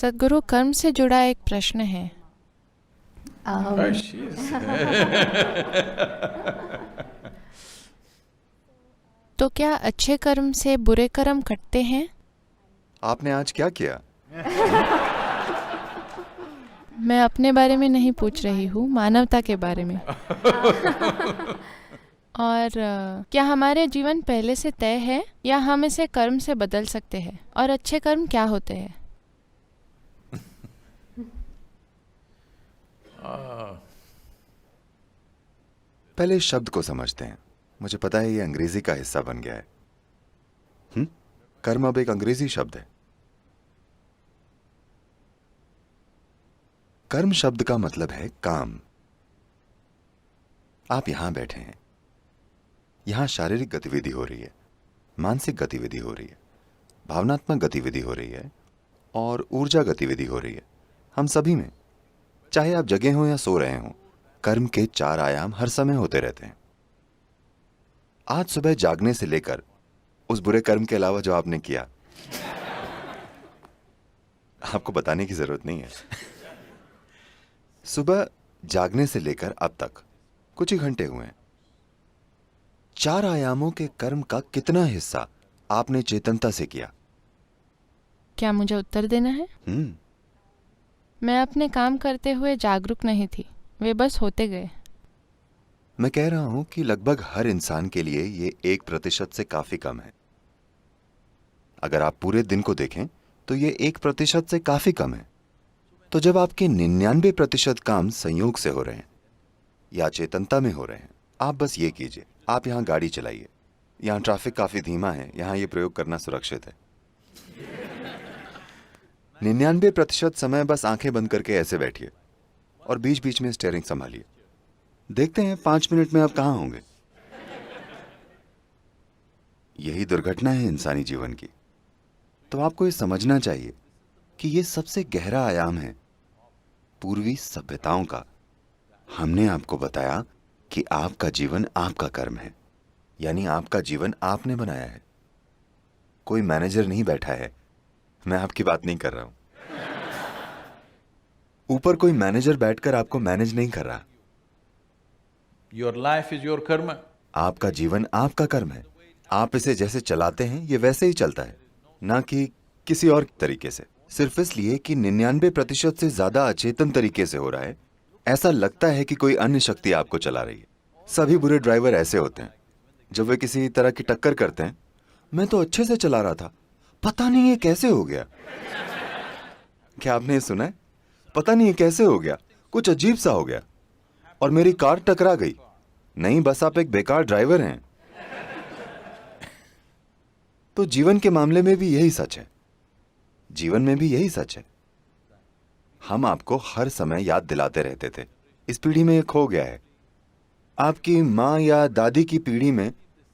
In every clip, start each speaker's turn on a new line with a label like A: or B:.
A: सद्गुरु, कर्म से जुड़ा एक प्रश्न है। तो क्या अच्छे कर्म से बुरे कर्म कटते हैं?
B: आपने आज क्या किया?
A: मैं अपने बारे में नहीं पूछ रही हूँ, मानवता के बारे में। और क्या हमारे जीवन पहले से तय है या हम इसे कर्म से बदल सकते हैं? और अच्छे कर्म क्या होते हैं?
B: पहले इस शब्द को समझते हैं। मुझे पता है ये अंग्रेजी का हिस्सा बन गया है। कर्म अब एक अंग्रेजी शब्द है। कर्म शब्द का मतलब है काम। आप यहां बैठे हैं, यहां शारीरिक गतिविधि हो रही है, मानसिक गतिविधि हो रही है, भावनात्मक गतिविधि हो रही है और ऊर्जा गतिविधि हो रही है। हम सभी में, चाहे आप जगे हों या सो रहे हों, कर्म के 4 आयाम हर समय होते रहते हैं। आज सुबह जागने से लेकर उस बुरे कर्म के अलावा जो आपने किया, आपको बताने की जरूरत नहीं है। सुबह जागने से लेकर अब तक कुछ ही घंटे हुए हैं। 4 आयामों के कर्म का कितना हिस्सा आपने चेतनता से किया?
A: क्या मुझे उत्तर देना है? मैं अपने काम करते हुए जागरूक नहीं थी, वे बस होते गए।
B: मैं कह रहा हूं कि लगभग हर इंसान के लिए ये 1% से काफी कम है। अगर आप पूरे दिन को देखें तो ये 1% से काफी कम है। तो जब आपके 99% काम संयोग से हो रहे हैं या चेतनता में हो रहे हैं, आप बस ये कीजिए, आप यहां गाड़ी चलाइए। यहां ट्रैफिक काफी धीमा है, यहां ये प्रयोग करना सुरक्षित है। 99% समय बस आंखें बंद करके ऐसे बैठिए और बीच बीच में स्टीयरिंग संभालिए। देखते हैं 5 मिनट में आप कहां होंगे। यही दुर्घटना है इंसानी जीवन की। तो आपको ये समझना चाहिए कि ये सबसे गहरा आयाम है पूर्वी सभ्यताओं का। हमने आपको बताया कि आपका जीवन आपका कर्म है, यानी आपका जीवन आपने बनाया है। कोई मैनेजर नहीं बैठा है, मैं आपकी बात नहीं कर रहा हूं। ऊपर कोई मैनेजर बैठकर आपको मैनेज नहीं कर रहा।
C: Your life is your karma.
B: आपका जीवन आपका कर्म है। आप इसे जैसे चलाते हैं ये वैसे ही चलता है, ना कि किसी और तरीके से। सिर्फ इसलिए कि 99% से ज्यादा अचेतन तरीके से हो रहा है, ऐसा लगता है कि कोई अन्य शक्ति आपको चला रही है। सभी बुरे ड्राइवर ऐसे होते हैं, जब वे किसी तरह की टक्कर करते हैं, मैं तो अच्छे से चला रहा था, पता नहीं ये कैसे हो गया। क्या आपने ये सुना है? पता नहीं ये कैसे हो गया, कुछ अजीब सा हो गया और मेरी कार टकरा गई। नहीं, बस आप एक बेकार ड्राइवर हैं। तो जीवन के मामले में भी यही सच है। जीवन में भी यही सच है। हम आपको हर समय याद दिलाते रहते थे। इस पीढ़ी में ये खो गया है। आपकी मां या दादी की पीढ़ी में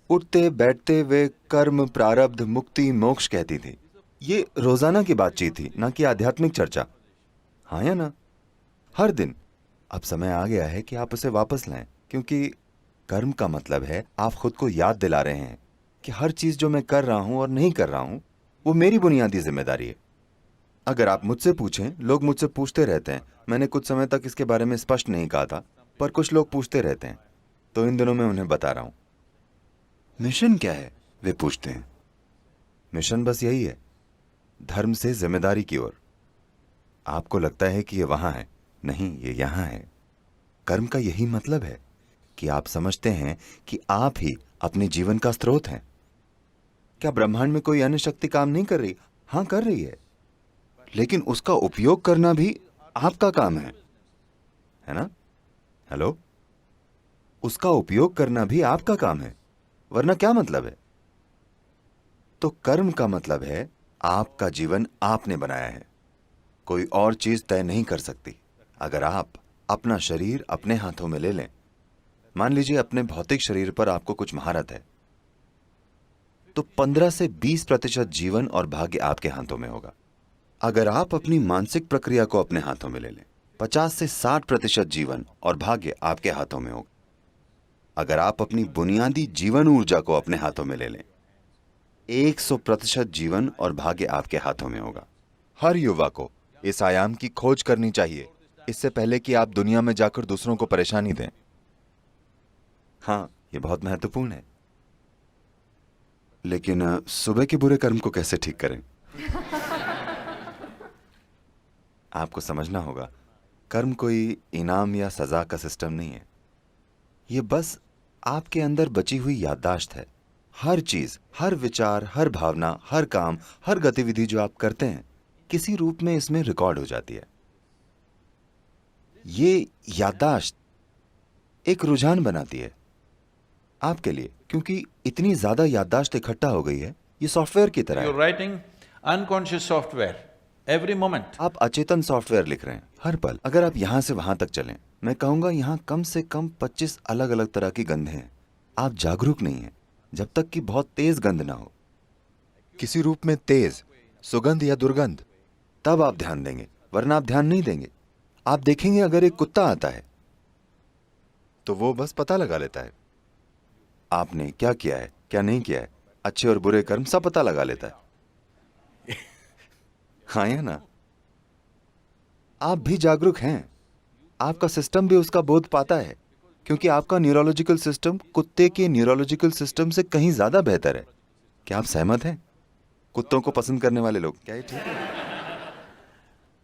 B: उठते बैठते वे कर्म, प्रारब्ध, मुक्ति, मोक्ष कहती थी। ये रोजाना की बातचीत थी, ना कि आध्यात्मिक चर्चा। हाँ या ना? हर दिन। अब समय आ गया है कि आप उसे वापस लाएं, क्योंकि कर्म का मतलब है आप खुद को याद दिला रहे हैं कि हर चीज जो मैं कर रहा हूं और नहीं कर रहा हूं वो मेरी बुनियादी जिम्मेदारी है। अगर आप मुझसे पूछें, लोग मुझसे पूछते रहते हैं, मैंने कुछ समय तक इसके बारे में स्पष्ट नहीं कहा था, पर कुछ लोग पूछते रहते हैं, तो इन दिनों मैं उन्हें बता रहा हूं। मिशन क्या है, वे पूछते हैं। मिशन बस यही है, धर्म से जिम्मेदारी की ओर। आपको लगता है कि ये वहां है, नहीं, ये यहां है। कर्म का यही मतलब है कि आप समझते हैं कि आप ही अपने जीवन का स्रोत हैं। क्या ब्रह्मांड में कोई अन्य शक्ति काम नहीं कर रही? हां, कर रही है, लेकिन उसका उपयोग करना भी आपका काम है ना? हेलो, उसका उपयोग करना भी आपका काम है, वरना क्या मतलब है? तो कर्म का मतलब है आपका जीवन आपने बनाया है, कोई और चीज तय नहीं कर सकती। अगर आप अपना शरीर अपने हाथों में ले लें, मान लीजिए अपने भौतिक शरीर पर आपको कुछ महारत है, तो 15 से 20% जीवन और भाग्य आपके हाथों में होगा। अगर आप अपनी मानसिक प्रक्रिया को अपने हाथों में ले लें, 50 से 60% जीवन और भाग्य आपके हाथों में होगा। अगर आप अपनी बुनियादी जीवन ऊर्जा को अपने हाथों में ले लें, 100% जीवन और भाग्य आपके हाथों में होगा। हर युवा को इस आयाम की खोज करनी चाहिए इससे पहले कि आप दुनिया में जाकर दूसरों को परेशानी दें। हाँ, ये बहुत महत्वपूर्ण है। लेकिन सुबह के बुरे कर्म को कैसे ठीक करें? आपको समझना होगा, कर्म कोई इनाम या सजा का सिस्टम नहीं है। ये बस आपके अंदर बची हुई याददाश्त है। हर चीज, हर विचार, हर भावना, हर काम, हर गतिविधि जो आप करते हैं किसी रूप में इसमें रिकॉर्ड हो जाती है। ये याददाश्त एक रुझान बनाती है आपके लिए, क्योंकि इतनी ज्यादा याददाश्त इकट्ठा हो गई है। ये सॉफ्टवेयर की तरह है।
C: You're writing unconscious software every moment.
B: आप अचेतन सॉफ्टवेयर लिख रहे हैं हर पल। अगर आप यहां से वहां तक चलें, मैं कहूंगा यहां कम से कम 25 अलग अलग तरह की गंधें हैं। आप जागरूक नहीं हैं जब तक कि बहुत तेज गंध ना हो, किसी रूप में तेज सुगंध या दुर्गंध, तब आप ध्यान देंगे, वरना आप ध्यान नहीं देंगे। आप देखेंगे अगर एक कुत्ता आता है तो वो बस पता लगा लेता है आपने क्या किया है, क्या नहीं किया है, अच्छे और बुरे कर्म सब पता लगा लेता है। हाँ या ना? आप भी जागरूक हैं, आपका सिस्टम भी उसका बोध पाता है, क्योंकि आपका न्यूरोलॉजिकल सिस्टम कुत्ते के न्यूरोलॉजिकल सिस्टम से कहीं ज्यादा बेहतर है। क्या आप सहमत हैं? कुत्तों को पसंद करने वाले लोग, क्या ये ठीक है?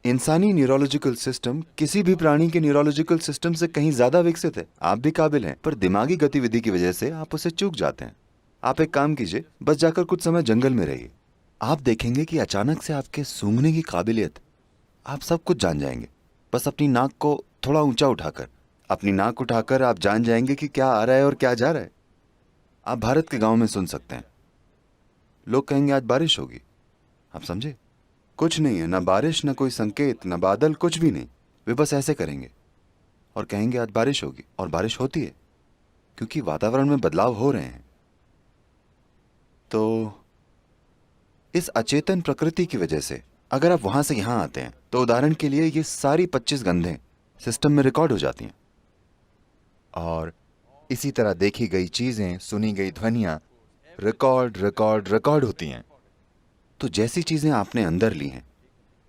B: इंसानी न्यूरोलॉजिकल सिस्टम किसी भी प्राणी के न्यूरोलॉजिकल सिस्टम से कहीं ज्यादा विकसित है। आप भी काबिल हैं, पर दिमागी गतिविधि की वजह से आप उसे चूक जाते हैं। आप एक काम कीजिए, बस जाकर कुछ समय जंगल में रहिए। आप देखेंगे कि अचानक से आपके सूंघने की काबिलियत, आप सब कुछ जान जाएंगे। बस अपनी नाक को थोड़ा ऊंचा उठाकर, अपनी नाक उठाकर आप जान जाएंगे कि क्या आ रहा है और क्या जा रहा है। आप भारत के गांव में सुन सकते हैं, लोग कहेंगे आज बारिश होगी। आप समझे? कुछ नहीं है, ना बारिश, ना कोई संकेत, ना बादल, कुछ भी नहीं। वे बस ऐसे करेंगे और कहेंगे आज बारिश होगी, और बारिश होती है, क्योंकि वातावरण में बदलाव हो रहे हैं। तो इस अचेतन प्रकृति की वजह से अगर आप वहां से यहां आते हैं तो उदाहरण के लिए ये सारी 25 गंधें सिस्टम में रिकॉर्ड हो जाती हैं, और इसी तरह देखी गई चीजें, सुनी गई ध्वनियां रिकॉर्ड रिकॉर्ड रिकॉर्ड होती हैं। तो जैसी चीजें आपने अंदर ली हैं,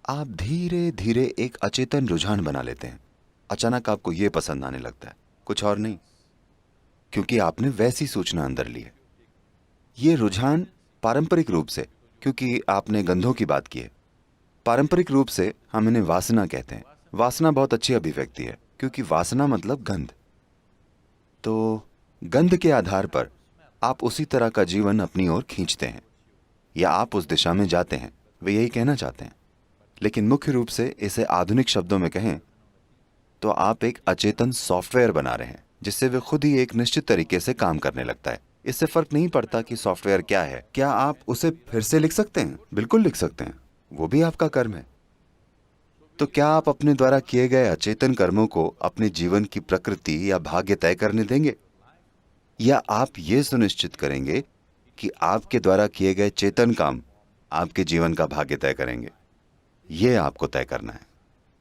B: आप धीरे धीरे एक अचेतन रुझान बना लेते हैं। अचानक आपको यह पसंद आने लगता है, कुछ और नहीं, क्योंकि आपने वैसी सूचना अंदर ली है। ये रुझान पारंपरिक रूप से, क्योंकि आपने गंधों की बात की है, पारंपरिक रूप से हम इन्हें वासना कहते हैं। वासना बहुत अच्छी अभिव्यक्ति है, क्योंकि वासना मतलब गंध। तो गंध के आधार पर आप उसी तरह का जीवन अपनी ओर खींचते हैं, या आप उस दिशा में जाते हैं, वे यही कहना चाहते हैं। लेकिन मुख्य रूप से इसे आधुनिक शब्दों में कहें तो आप एक अचेतन सॉफ्टवेयर बना रहे हैं, जिससे वे खुद ही एक निश्चित तरीके से काम करने लगता है। इससे फर्क नहीं पड़ता कि सॉफ्टवेयर क्या है। क्या आप उसे फिर से लिख सकते हैं? बिल्कुल लिख सकते हैं, वो भी आपका कर्म है। तो क्या आप अपने द्वारा किए गए अचेतन कर्मों को अपने जीवन की प्रकृति या भाग्य तय करने देंगे, या आप ये सुनिश्चित करेंगे कि आपके द्वारा किए गए चेतन काम आपके जीवन का भाग्य तय करेंगे? ये आपको तय करना है।